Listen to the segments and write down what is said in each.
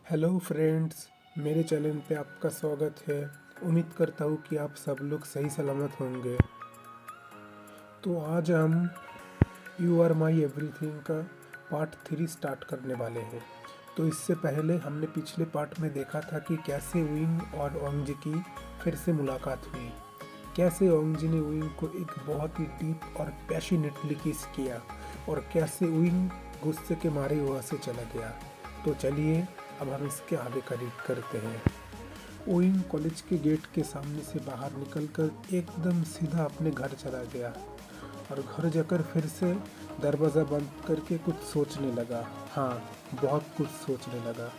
Hello friends, मेरे channel पे आपका स्वागत है। उम्मीद करता हूँ कि आप सब लोग सही सलामत होंगे। तो आज हम यू आर माई एवरीथिंग का पार्ट 3 स्टार्ट करने वाले हैं। तो इससे पहले हमने पिछले पार्ट में देखा था कि कैसे विंग और ओंगजी की फिर से मुलाकात हुई, कैसे ओंगजी ने विंग को एक बहुत ही डीप और पैशनेटली किस किया और कैसे विंग गुस्से के मारे वहाँ से चला गया। तो चलिए अब हम इसके आगे करते हैं। ओइंग कॉलेज के गेट के सामने से बाहर निकलकर एकदम सीधा अपने घर चला गया और घर जाकर फिर से दरवाज़ा बंद करके कुछ सोचने लगा। हाँ, बहुत कुछ सोचने लगा।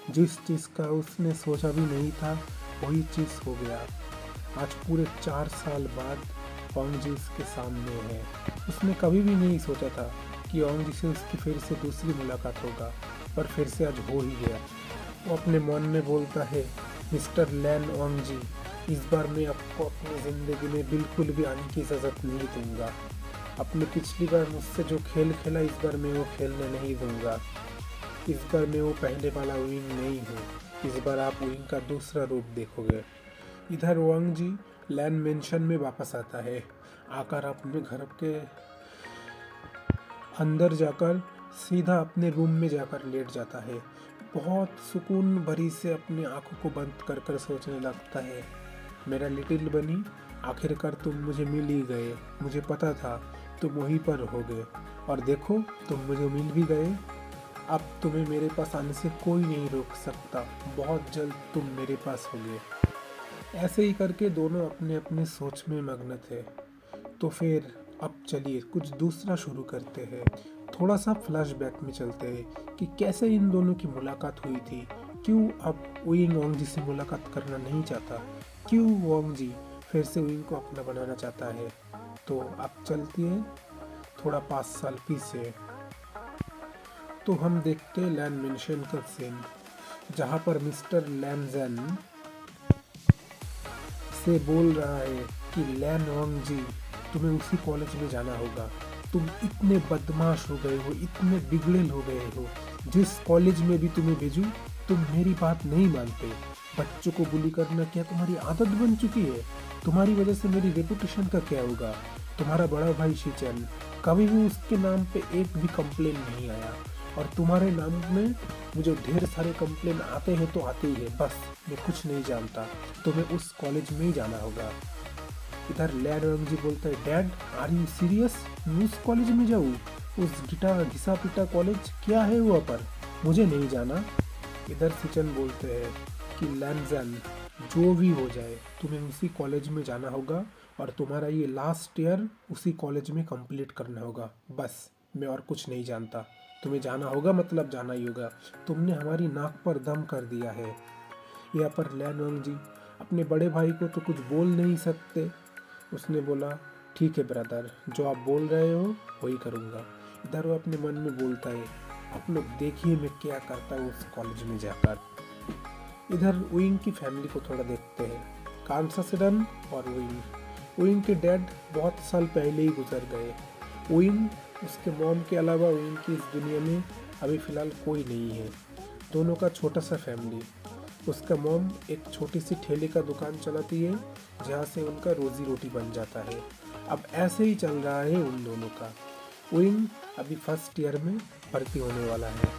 जिस चीज़ का उसने सोचा भी नहीं था वही चीज़ हो गया। आज पूरे 4 साल बाद ओंगजी उसके सामने है। उसने कभी भी नहीं सोचा था कि ओंगजी से उसकी फिर से दूसरी मुलाकात होगा, पर फिर से आज हो ही गया। वो अपने मन में बोलता है, मिस्टर लैन ओंगजी, इस बार मैं आपको अपनी ज़िंदगी में बिल्कुल भी आने की इजाज़त नहीं दूंगा। अपने पिछली बार मुझसे जो खेल खेला, इस बार मैं वो खेलने नहीं दूंगा। इस बार मैं वो पहले वाला विंग नहीं हूँ। इस बार आप विंग का दूसरा रूप देखोगे। इधर ओंगजी लैन मेंशन में वापस आता है। आकर अपने घर के अंदर जाकर सीधा अपने रूम में जाकर लेट जाता है। बहुत सुकून भरी से अपनी आंखों को बंद कर कर सोचने लगता है, मेरा लिटिल बनी, आखिरकार तुम मुझे मिल ही गए। मुझे पता था तुम वहीं पर होगे और देखो तुम मुझे मिल भी गए। अब तुम्हें मेरे पास आने से कोई नहीं रोक सकता। बहुत जल्द तुम मेरे पास होगे। ऐसे ही करके दोनों अपने अपने सोच में मग्न थे। तो फिर अब चलिए कुछ दूसरा शुरू करते हैं। थोड़ा सा फ्लैशबैक में चलते हैं कि कैसे इन दोनों की मुलाकात हुई थी। क्यों अब विंग ओंगजी से मुलाकात करना नहीं चाहता, क्यों ओंगजी फिर से विंग को अपना बनाना चाहता है। तो अब चलती है थोड़ा 5 साल पीछे। तो हम देखते हैं लैन मेंशन का सीन, जहाँ पर मिस्टर लैनजेन से बोल रहा है कि लैन ओंगजी, तुम्हें उसी कॉलेज में जाना होगा। तुम इतने बदमाश हो गए हो, इतने बिगड़ेल हो गए हो, जिस कॉलेज में भी तुम्हें भेजूं तुम मेरी बात नहीं मानते। बच्चों को बुली करना क्या तुम्हारी आदत बन चुकी है। तुम्हारी वजह से मेरी रेपुटेशन का क्या होगा। तुम्हारा बड़ा भाई शिचन, कभी भी उसके नाम पे एक भी कंप्लेन नहीं आया और तुम्हारे नाम में मुझे ढेर सारे कंप्लेन आते हैं तो आते ही है। बस मैं कुछ नहीं जानता, तुम्हें उस कॉलेज में ही जाना होगा। इधर लैन ओंगजी बोलता है, डैड आर यू सीरियस, मैं उस कॉलेज में जाऊँ? उस घिसा पिटा कॉलेज क्या है वहाँ पर, मुझे नहीं जाना। इधर सिचन बोलते हैं कि लैनजेन, जो भी हो जाए तुम्हें उसी कॉलेज में जाना होगा और तुम्हारा ये लास्ट ईयर उसी कॉलेज में कंप्लीट करना होगा। बस मैं और कुछ नहीं जानता। तुम्हें जाना होगा मतलब जाना ही होगा। तुमने हमारी नाक पर दम कर दिया है। यहाँ पर लैन ओंगजी अपने बड़े भाई को तो कुछ बोल नहीं सकते। उसने बोला, ठीक है ब्रदर, जो आप बोल रहे हो वही करूँगा। इधर वो अपने मन में बोलता है, आप लोग देखिए मैं क्या करता हूँ उस कॉलेज में जाकर। इधर विंग की फैमिली को थोड़ा देखते हैं। कांसासिडन और विंग। विंग के डैड बहुत साल पहले ही गुजर गए। विंग, उसके मॉम के अलावा विंग की इस दुनिया में अभी फ़िलहाल कोई नहीं है। दोनों का छोटा सा फैमिली। उसका मॉम एक छोटी सी ठेले का दुकान चलाती है, जहाँ से उनका रोजी रोटी बन जाता है। अब ऐसे ही चल रहा है उन दोनों का। विंग अभी फर्स्ट ईयर में भर्ती होने वाला है।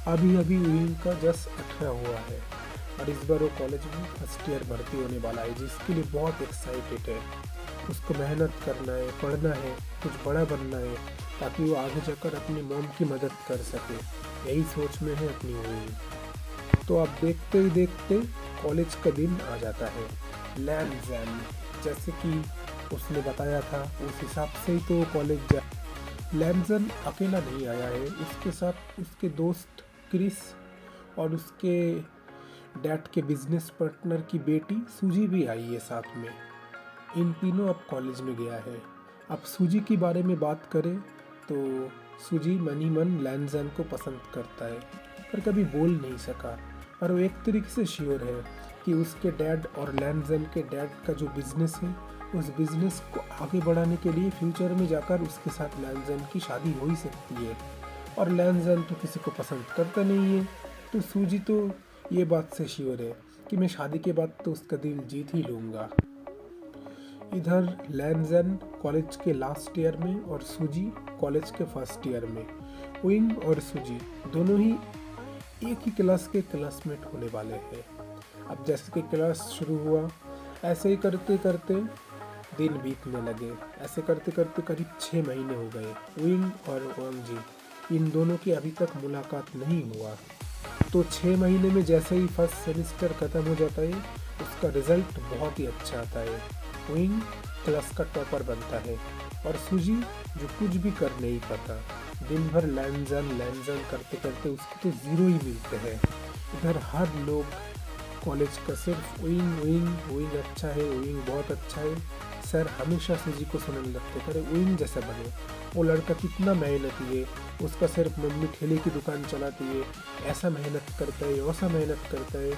अभी अभी विंग का जस्ट 18 हुआ है और इस बार वो कॉलेज में फर्स्ट ईयर भर्ती होने वाला है, जिसके लिए बहुत एक्साइटेड है। उसको मेहनत करना है, पढ़ना है, कुछ बड़ा बनना है, ताकि वो आगे जाकर अपनी मॉम की मदद कर सके। यही सोच में है अपनी विंग। तो अब देखते ही देखते कॉलेज का दिन आ जाता है। लैनजेन, जैसे कि उसने बताया था उस हिसाब से ही तो कॉलेज जा। लैनजेन अकेला नहीं आया है, उसके साथ उसके दोस्त क्रिस और उसके डैड के बिजनेस पार्टनर की बेटी सूजी भी आई है साथ में। इन तीनों अब कॉलेज में गया है। अब सूजी के बारे में बात करें तो सूजी मनी मन लैनजेन को पसंद करता है, पर कभी बोल नहीं सका। पर वो एक तरीके से श्योर है कि उसके डैड और लैनजेन के डैड का जो बिजनेस है, उस बिजनेस को आगे बढ़ाने के लिए फ्यूचर में जाकर उसके साथ लैनजेन की शादी हो ही सकती है। और लैनजेन तो किसी को पसंद करता नहीं है। तो सूजी तो ये बात से श्योर है कि मैं शादी के बाद तो उसका दिल जीत ही लूँगा। इधर लैनजन कॉलेज के लास्ट ईयर में और सूजी कॉलेज के फर्स्ट ईयर में। विंग और सूजी दोनों ही एक ही क्लास के क्लासमेट होने वाले हैं। अब जैसे कि क्लास शुरू हुआ, ऐसे ही करते करते दिन बीतने लगे। ऐसे करते करते करीब 6 महीने हो गए। विंग और वांग जी इन दोनों की अभी तक मुलाकात नहीं हुआ। तो 6 महीने में जैसे ही फर्स्ट सेमेस्टर ख़त्म हो जाता है, उसका रिजल्ट बहुत ही अच्छा आता है। विंग क्लास का टॉपर बनता है और सूजी जो कुछ भी कर नहीं पाता, दिन भर लैंजन करते करते उसको तो ज़ीरो ही मिलते हैं। इधर हर लोग कॉलेज का सिर्फ विंग अच्छा है, विंग बहुत अच्छा है। सर हमेशा सूजी को सुनने लगते, करे विंग जैसा बने, वो लड़का कितना मेहनती है, उसका सिर्फ मम्मी ठेले की दुकान चलाती है, ऐसा मेहनत करता है, वैसा मेहनत करता है।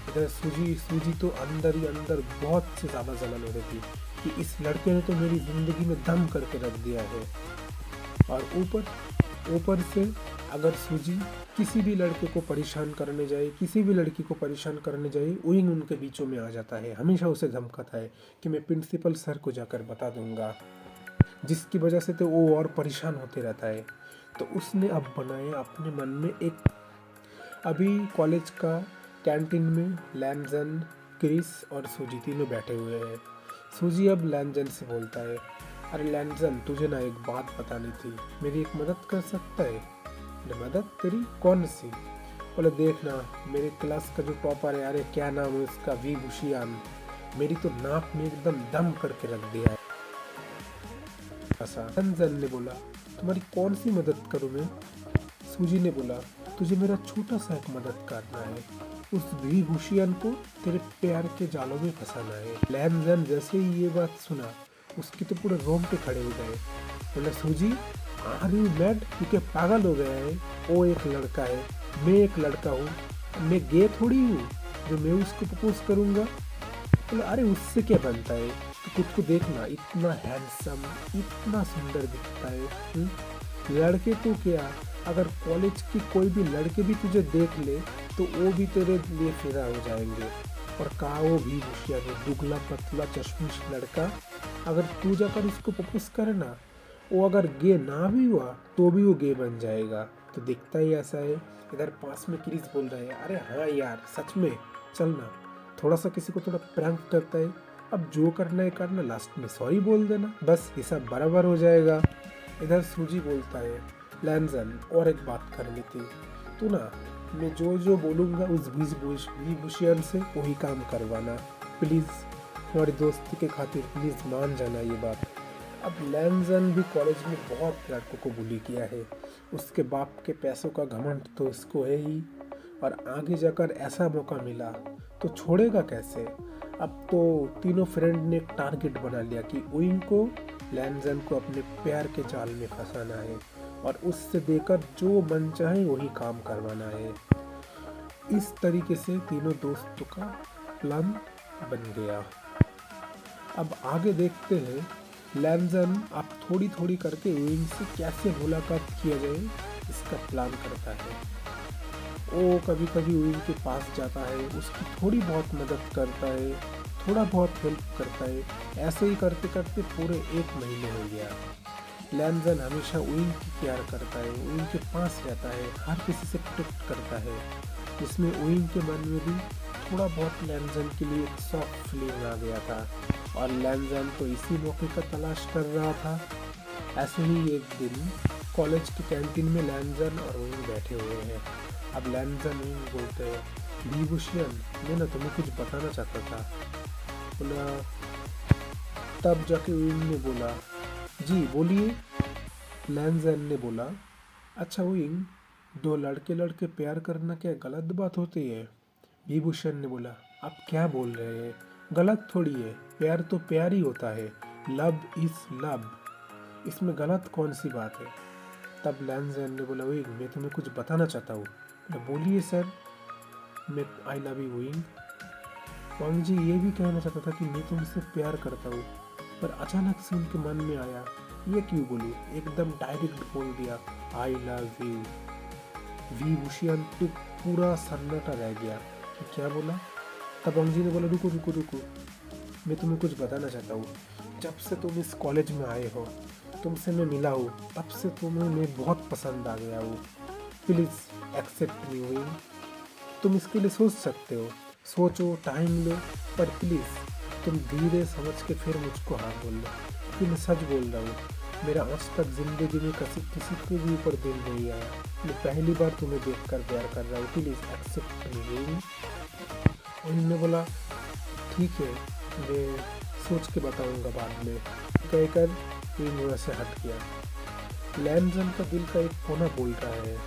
इधर सूजी तो अंदर ही अंदर बहुत से ज़्यादा जलन हो रही थी कि इस लड़के ने तो मेरी ज़िंदगी में दम करके रख दिया है। और ऊपर से अगर सूजी किसी भी लड़के को परेशान करने जाए, किसी भी लड़की को परेशान करने जाए, विंग उनके बीचों में आ जाता है। हमेशा उसे धमकाता है कि मैं प्रिंसिपल सर को जाकर बता दूंगा, जिसकी वजह से तो वो और परेशान होते रहता है। तो उसने अब बनाया अपने मन में एक, अभी कॉलेज का कैंटीन में लैनजन, क्रिस और सूजी तीनों बैठे हुए हैं। सूजी अब लैनजन से बोलता है, अरे लैनजन तुझे ना एक बात बतानी थी, मेरी एक मदद कर सकता है? मदद तेरी कौन सी? बोले देखना, मेरे क्लास का जो टॉपर है, अरे क्या नाम है उसका, वी भूषियान, मेरी तो नाक में एकदम दम करके रख दिया है। लैनजन ने बोला, तुम्हारी कौन सी मदद करूँ मैं? सूजी ने बोला, तुझे मेरा छोटा सा एक मदद करना है, उस वी भूषियान को तेरे प्यार के जालों में फंसाना है। लैनजन जैसे ही ये बात सुना, उसके तो पूरे रोंगटे खड़े हो गए। बोला सूजी, आर यू मैड, तू क्या पागल हो गया है? वो एक लड़का है, मैं एक लड़का हूँ, मैं गे थोड़ी हूँ जो मैं उसको प्रपोज करूँगा। बोला अरे उससे क्या बनता है, तो खुद को देखना, इतना हैंडसम, इतना सुंदर दिखता है। लड़के तो क्या, अगर कॉलेज की कोई भी लड़के भी तुझे देख ले तो वो भी तेरे लिए फिदा हो जाएंगे। और कहा वो भी होशियार है, दुबला पतला चश्मिश लड़का, अगर तू जाकर उसको प्रपोज करे ना, वो अगर गे ना भी हुआ तो भी वो गे बन जाएगा। तो दिखता ही ऐसा है। इधर पास में क्रिस बोल रहा है, अरे हाँ यार सच में, चलना, थोड़ा सा किसी को थोड़ा प्रैंक करता है, अब जो करना है करना, लास्ट में सॉरी बोल देना, बस ये सब बराबर हो जाएगा। इधर सूजी बोलता है, लैनजन और एक बात करनी थी, तू ना, मैं जो जो बोलूँगा उस विभूषण से वही काम करवाना, प्लीज़, हमारी दोस्ती के खातिर प्लीज़ मान जाना ये बात। अब लैनजन भी कॉलेज में बहुत लड़कों को बुली किया है, उसके बाप के पैसों का घमंड तो उसको है ही, और आगे जाकर ऐसा मौका मिला तो छोड़ेगा कैसे। अब तो तीनों फ्रेंड ने एक टारगेट बना लिया कि विंग को, लैनजन को अपने प्यार के जाल में फंसाना है और उससे देकर जो मन चाहे वही काम करवाना है। इस तरीके से तीनों दोस्तों का प्लान बन गया। अब आगे देखते हैं लैनजन अब थोड़ी थोड़ी करके विंग से कैसे मुलाकात किया जाए इसका प्लान करता है। वो कभी कभी विंग के पास जाता है, उसकी थोड़ी बहुत मदद करता है, थोड़ा बहुत हेल्प करता है। ऐसे ही करते करते पूरे 1 महीने हो गया। लैनजन हमेशा विंग की केयर करता है, विंग के पास रहता है, हर किसी से प्रोटेक्ट करता है, जिसमें विंग के मन में भी थोड़ा बहुत लैनजन के लिए एक सॉफ्ट फीलिंग आ गया था और लैनजन तो इसी मौके का तलाश कर रहा था। ऐसे ही एक दिन कॉलेज की कैंटीन में लैनजन और विंग बैठे हुए हैं। अब लैनजन विंग बोलते हैं, विभूषण, मैं ना तुम्हें कुछ बताना चाहता था। बोला, तब जाके विंग ने बोला, जी बोलिए। लैनजन ने बोला, अच्छा विंग, 2 लड़के लड़के प्यार करना क्या गलत बात होती है? विभूषण ने बोला, आप क्या बोल रहे हैं, गलत थोड़ी है, प्यार तो प्यार ही होता है, लव इज लव, इसमें गलत कौन सी बात है? तब लैनजन ने बोला, विंग मैं तुम्हें कुछ बताना चाहता हूँ। बोलिए सर। मैं आई लव यू विंग। वांग जी ये भी कहना चाहता था कि मैं तुमसे प्यार करता हूँ, पर अचानक से उनके मन में आया, ये क्यों बोलूँ, एकदम डायरेक्ट बोल दिया, आई लव यू। विभूषण टुक पूरा सन्नाटा रह गया कि क्या बोला। तब अंजी ने बोला रुको रुको रुको, मैं तुम्हें कुछ बताना चाहता हूँ। जब से तुम इस कॉलेज में आए हो, तुमसे मैं मिला हूँ, तब से तुम्हें मैं बहुत पसंद आ गया हूँ। प्लीज़ एक्सेप्ट मी हुई। तुम इसके लिए सोच सकते हो, सोचो, टाइम लो, पर प्लीज़ तुम धीरे समझ के फिर मुझको हाँ बोल लो, क्योंकि मैं सच बोल रहा हूँ। मेरा आज तक ज़िंदगी में किसी के भी ऊपर दिल नहीं आया। मैं पहली बार तुम्हें देख कर प्यार कर रहा हूँ, प्लीज़ एक्सेप्ट मी। उन्होंने बोला ठीक है, मैं सोच के बताऊंगा बाद में, कहकर विंग वहाँ से हट गया। लैनजन का दिल का एक कोना बोल रहा है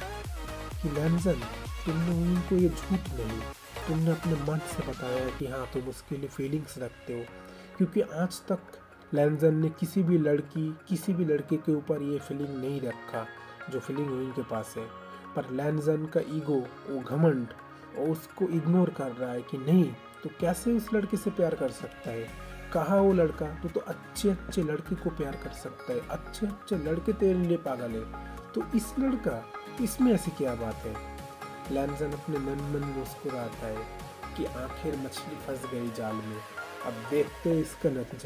कि लैनजन, तुमने उनको ये झूठ नहीं, तुमने अपने मन से बताया कि हाँ तुम उसके लिए फीलिंग्स रखते हो। क्योंकि आज तक लैनजन ने किसी भी लड़के के ऊपर ये फीलिंग नहीं रखा जो फीलिंग उनके पास है। पर लैनजन का ईगो, वो घमंड, वो उसको इग्नोर कर रहा है कि नहीं, तो कैसे उस लड़के से प्यार कर सकता है। कहा वो लड़का, तो अच्छे अच्छे लड़के को प्यार कर सकता है, अच्छे अच्छे लड़के तेरे लिए पागल है, तो इस लड़का, इसमें ऐसी क्या बात है। लैनजन अपने मन मुस्कुराता है कि आखिर मछली फंस गई जाल में, अब देखते हैं इसका नतीजा।